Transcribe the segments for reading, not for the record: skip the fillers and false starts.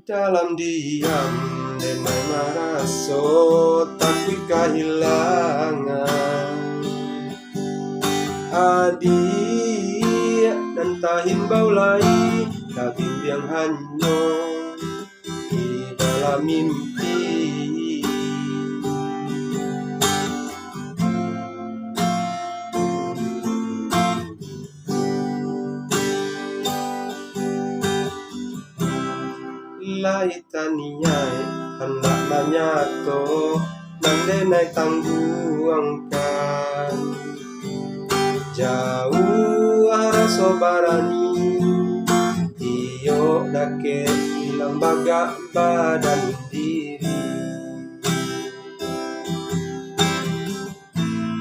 Dalam diam denai maraso tapi kehilangan adik dan tahimbau lai daging yang hanyut di dalam mimpi. Lai taniai hendak nanyato nandenai tangguangkan jauh rasa barani iyo dake lembaga badan diri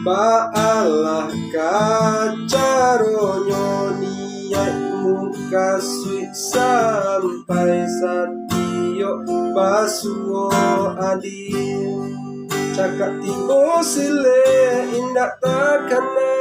baalah kacaronyo niat muka sweet sampai satio basuo adil cakap tibo sile indak takana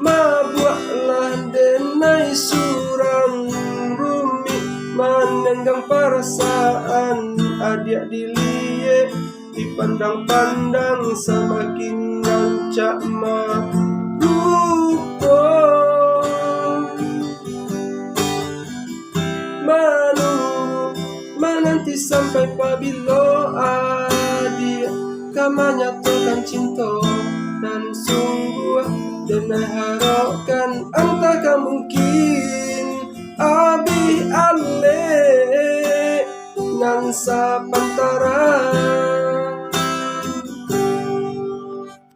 mabuaklah denai surang rumi menenggang perasaan adik dilie dipandang-pandang semakin rancak lupa menanti sampai pabilo adik kamanya nyatakan cinta dan sungguh dan harapkan